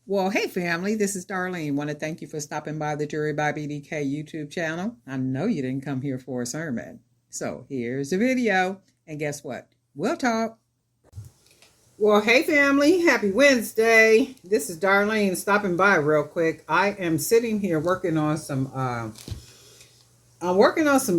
Well, hey family, this is Darlene. Want to thank you for stopping by the Jury by BDK YouTube channel. I know you didn't come here for a sermon. So here's the video. And guess what? We'll talk. Well, hey family, happy Wednesday. This is Darlene stopping by real quick. I am sitting here working on some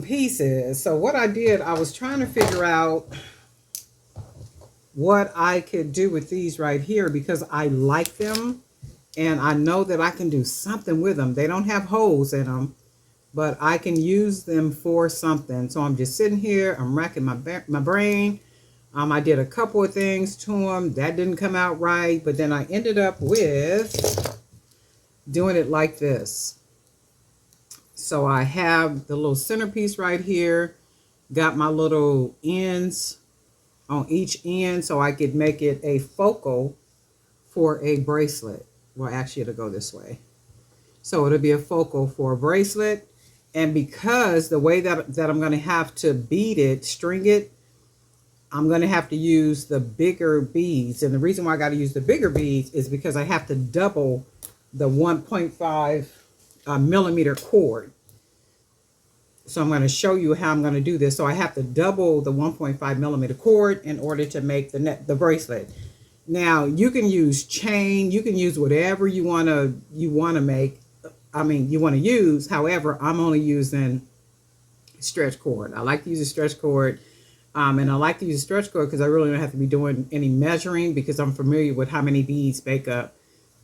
pieces. So what I did, I was trying to figure out what I could do with these right here because I like them. And I know that I can do something with them. They don't have holes in them, but I can use them for something. So I'm just sitting here. I'm racking my brain. I did a couple of things to them. That didn't come out right. But then I ended up with doing it like this. So I have the little centerpiece right here. Got my little ends on each end so I could make it a focal for a bracelet. Well, actually, it'll go this way. So it'll be a focal for a bracelet. And because the way that I'm going to have to bead it, string it, I'm going to have to use the bigger beads. And the reason why I got to use the bigger beads is because I have to double the 1.5 millimeter cord. So I'm going to show you how I'm going to do this. So I have to double the 1.5 millimeter cord in order to make the bracelet. Now you can use chain, you can use whatever you want to make. I mean, you want to use. However, I'm only using stretch cord. I like to use a stretch cord, and I like to use a stretch cord because I really don't have to be doing any measuring because I'm familiar with how many beads make a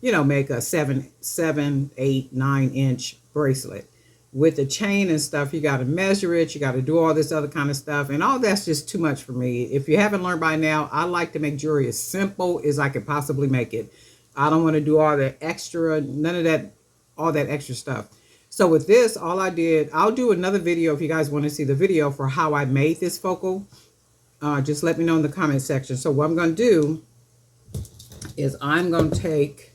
7, 8, 9-inch bracelet. With the chain and stuff, you got to measure it. You got to do all this other kind of stuff. And all that's just too much for me. If you haven't learned by now, I like to make jewelry as simple as I could possibly make it. I don't want to do all the extra, none of that, all that extra stuff. So with this, all I did, I'll do another video if you guys want to see the video for how I made this focal. Just let me know in the comment section. So what I'm going to do is I'm going to take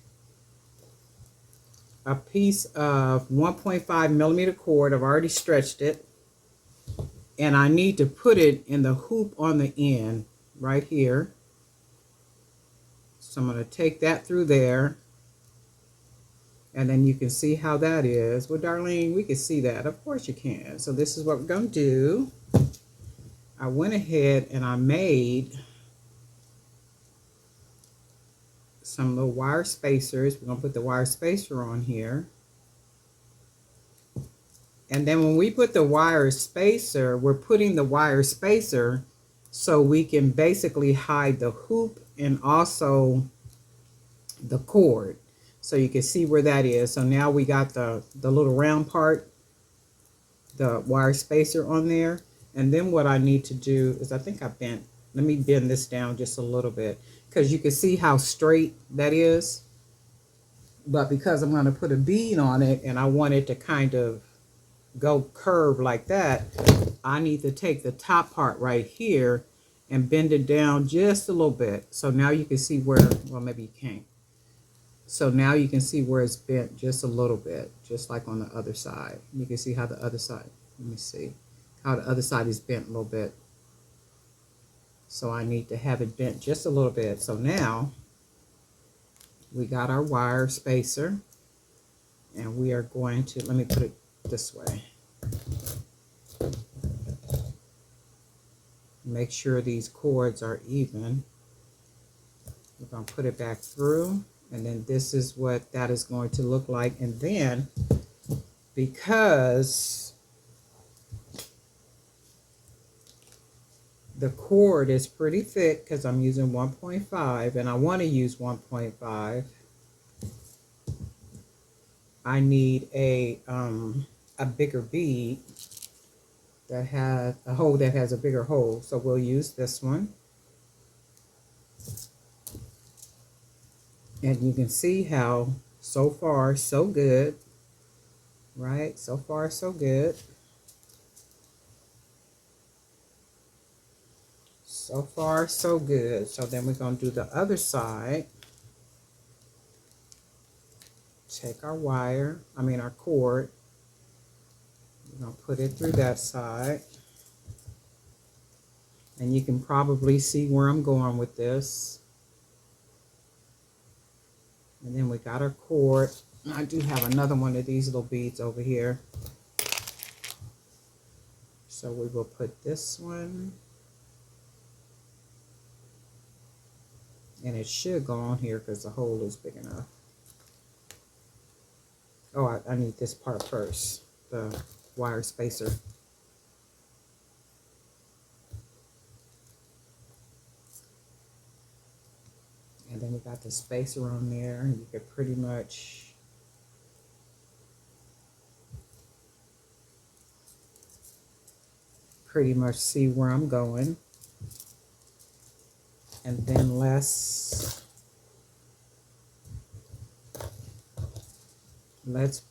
a piece of 1.5 millimeter cord. I've already stretched it. And I need to put it in the hoop on the end right here. So I'm going to take that through there. And then you can see how that is. Well, Darlene, we can see that. Of course you can. So this is what we're going to do. I went ahead and I made some little wire spacers. We're going to put the wire spacer on here. And then when we put the wire spacer, we're putting the wire spacer so we can basically hide the hoop and also the cord. So you can see where that is. So now we got the little round part, the wire spacer on there. And then what I need to do is, I think I bent, let me bend this down just a little bit, because you can see how straight that is. But because I'm going to put a bead on it and I want it to kind of go curve like that, I need to take the top part right here and bend it down just a little bit. So now you can see where, well, maybe you can't. So now you can see where it's bent just a little bit, just like on the other side. You can see how the other side, let me see, how the other side is bent a little bit. So I need to have it bent just a little bit. So now we got our wire spacer and we are going to, let me put it this way. Make sure these cords are even. We're going to put it back through, and then this is what that is going to look like. And then because the cord is pretty thick, because I'm using 1.5 and I want to use 1.5, I need a bigger bead that has a hole that has a bigger hole. So we'll use this one. And you can see how so far so good, right? So far so good. So far so good. So then we're going to do the other side. Take our wire, our cord. We're going to put it through that side. And you can probably see where I'm going with this. And then we got our cord. I do have another one of these little beads over here. So we will put this one. And it should go on here because the hole is big enough. Oh, I need this part first, the wire spacer. And then we got the spacer on there. You could pretty much see where I'm going. And then let's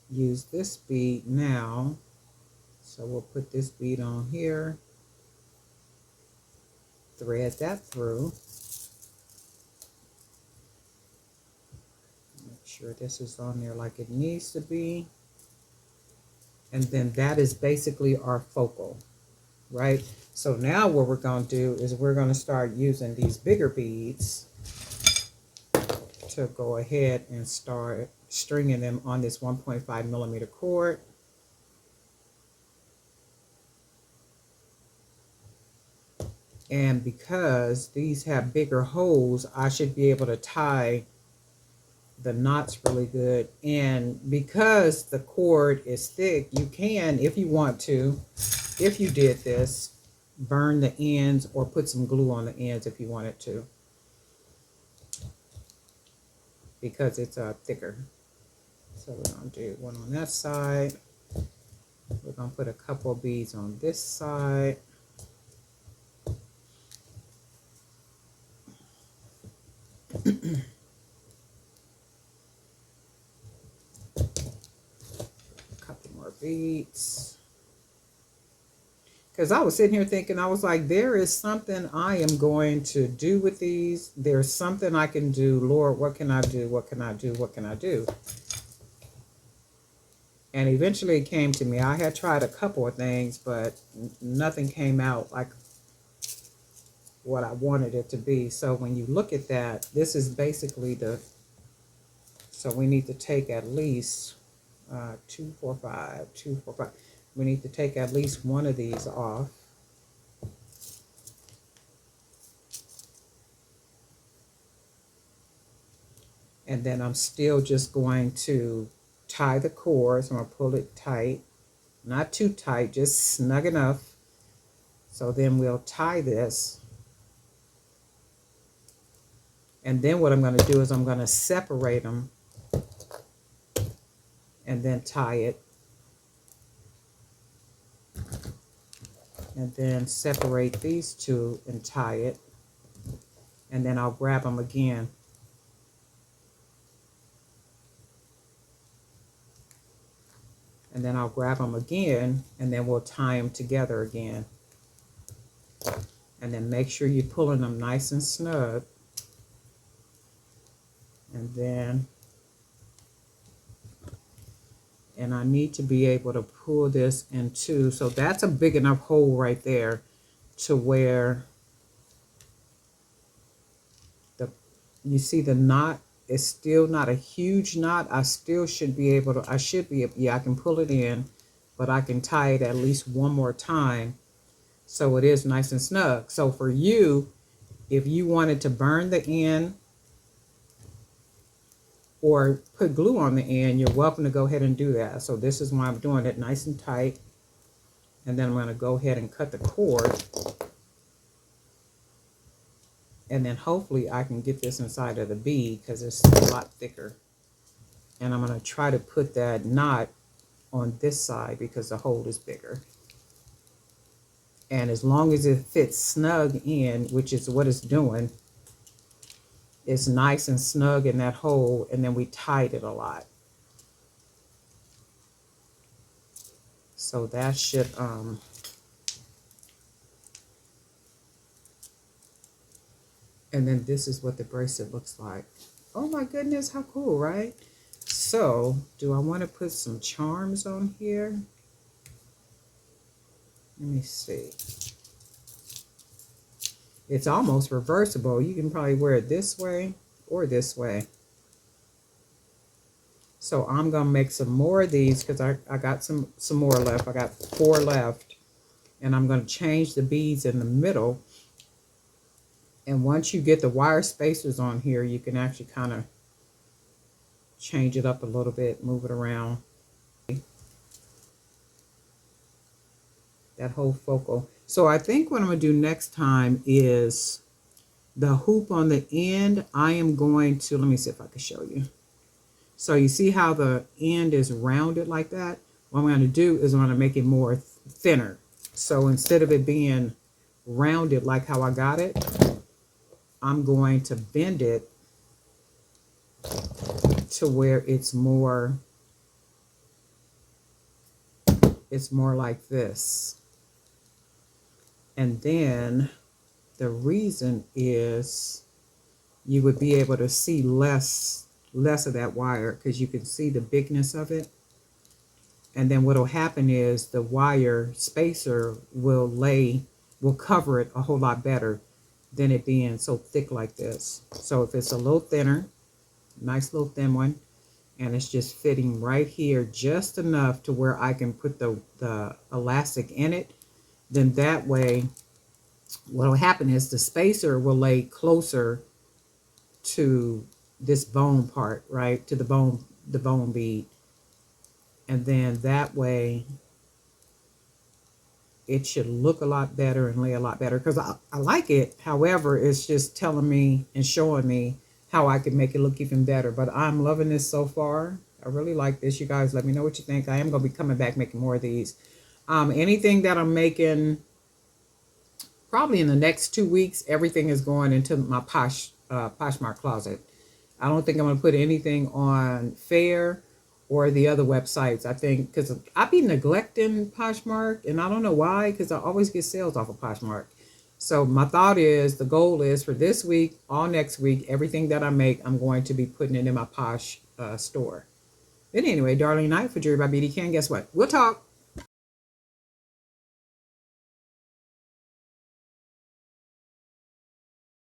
use this bead now. So we'll put this bead on here, thread that through. Make sure this is on there like it needs to be. And then that is basically our focal, right? So now what we're going to do is we're going to start using these bigger beads to go ahead and start stringing them on this 1.5 millimeter cord. And because these have bigger holes, I should be able to tie the knots really good. And because the cord is thick, you can, if you want to, if you did this, burn the ends or put some glue on the ends if you wanted to, because it's thicker. So we're going to do one on that side. We're going to put a couple of beads on this side. A couple more beads. Because I was sitting here thinking, I was like, there is something I am going to do with these. There's something I can do. Lord, what can I do? What can I do? What can I do? And eventually it came to me. I had tried a couple of things, but nothing came out like what I wanted it to be. So when you look at that, this is basically the, so we need to take at least 2, 4, 5, 2, 4, 5. We need to take at least one of these off. And then I'm still just going to tie the cord. So I'm going to pull it tight. Not too tight, just snug enough. So then we'll tie this. And then what I'm going to do is I'm going to separate them and then tie it. And then separate these two and tie it. And then I'll grab them again. And then I'll grab them again, and then we'll tie them together again. And then make sure you're pulling them nice and snug. And then, and I need to be able to pull this into, so that's a big enough hole right there to where the, you see the knot is still not a huge knot. I still should be able to, yeah, I can pull it in, but I can tie it at least one more time so it is nice and snug. So for you, if you wanted to burn the end or put glue on the end, you're welcome to go ahead and do that. So this is why I'm doing it nice and tight. And then I'm going to go ahead and cut the cord. And then hopefully I can get this inside of the bead because it's a lot thicker. And I'm going to try to put that knot on this side because the hole is bigger. And as long as it fits snug in, which is what it's doing, it's nice and snug in that hole, and then we tied it a lot. So that should, and then this is what the bracelet looks like. Oh my goodness, how cool, right? So, do I want to put some charms on here? Let me see. It's almost reversible. You can probably wear it this way or this way. So I'm going to make some more of these because I got some more left. I got 4 left. And I'm going to change the beads in the middle. And once you get the wire spacers on here, you can actually kind of change it up a little bit, move it around. That whole focal. So I think what I'm going to do next time is the hoop on the end. I am going to, let me see if I can show you. So you see how the end is rounded like that? What I'm going to do is I'm going to make it more thinner. So instead of it being rounded like how I got it, I'm going to bend it to where it's more like this. And then the reason is you would be able to see less of that wire because you can see the bigness of it. And then what will happen is the wire spacer will cover it a whole lot better than it being so thick like this. So if it's a little thinner, nice little thin one, and it's just fitting right here just enough to where I can put the elastic in it, then that way what will happen is the spacer will lay closer to this bone part, right, to the bone bead. And then that way it should look a lot better and lay a lot better because I like it. However, it's just telling me and showing me how I can make it look even better. But I'm loving this so far. I really like this. You guys let me know what you think. I am going to be coming back making more of these. Anything that I'm making probably in the next 2 weeks, everything is going into my Poshmark closet. I don't think I'm going to put anything on Fair or the other websites. I think because I be neglecting Poshmark, and I don't know why, because I always get sales off of Poshmark. So my thought is, the goal is for this week, all next week, everything that I make, I'm going to be putting it in my Posh store. But anyway, darling night for Jewelry by BD Ken. Guess what? We'll talk.